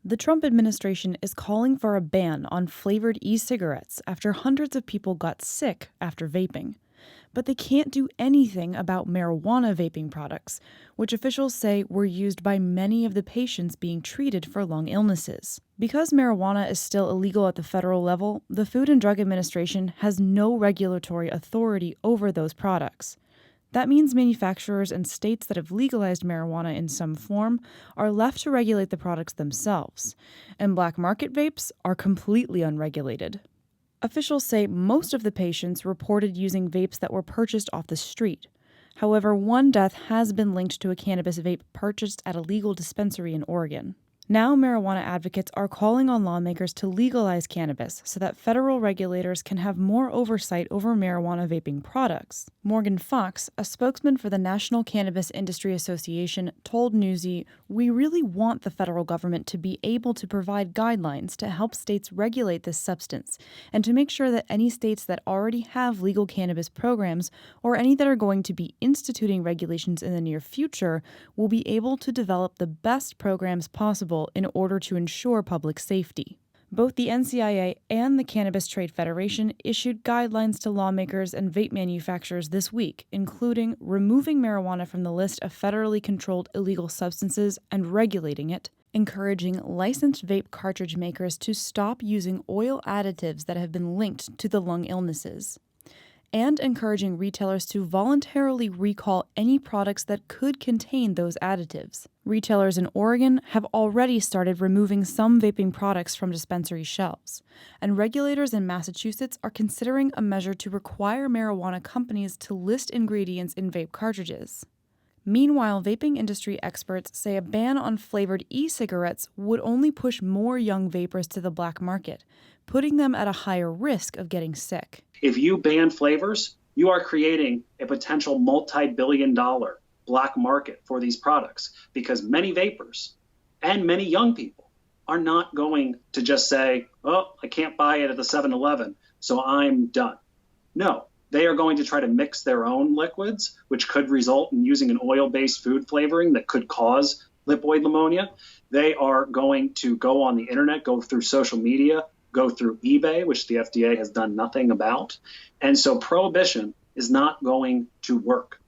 The Trump administration is calling for a ban on flavored e-cigarettes after hundreds of people got sick after vaping. But they can't do anything about marijuana vaping products, which officials say were used by many of the patients being treated for lung illnesses. Because marijuana is still illegal at the federal level, the Food and Drug Administration has no regulatory authority over those products. That means manufacturers in states that have legalized marijuana in some form are left to regulate the products themselves, and black market vapes are completely unregulated. Officials say most of the patients reported using vapes that were purchased off the street. However, one death has been linked to a cannabis vape purchased at a legal dispensary in Oregon. Now, marijuana advocates are calling on lawmakers to legalize cannabis so that federal regulators can have more oversight over marijuana vaping products. Morgan Fox, a spokesman for the National Cannabis Industry Association, told Newsy, "We really want the federal government to be able to provide guidelines to help states regulate this substance and to make sure that any states that already have legal cannabis programs or any that are going to be instituting regulations in the near future will be able to develop the best programs possible in order to ensure public safety." Both the NCIA and the Cannabis Trade Federation issued guidelines to lawmakers and vape manufacturers this week, including removing marijuana from the list of federally controlled illegal substances and regulating it, encouraging licensed vape cartridge makers to stop using oil additives that have been linked to the lung illnesses, and encouraging retailers to voluntarily recall any products that could contain those additives. Retailers in Oregon have already started removing some vaping products from dispensary shelves, and regulators in Massachusetts are considering a measure to require marijuana companies to list ingredients in vape cartridges. Meanwhile, vaping industry experts say a ban on flavored e-cigarettes would only push more young vapers to the black market, putting them at a higher risk of getting sick. If you ban flavors, you are creating a potential multi-billion-dollar black market for these products because many vapors and many young people are not going to just say, "Oh, I can't buy it at the 7-Eleven, so I'm done." No, they are going to try to mix their own liquids, which could result in using an oil-based food flavoring that could cause lipoid pneumonia. They are going to go on the internet, go through social media, go through eBay, which the FDA has done nothing about. And so prohibition is not going to work.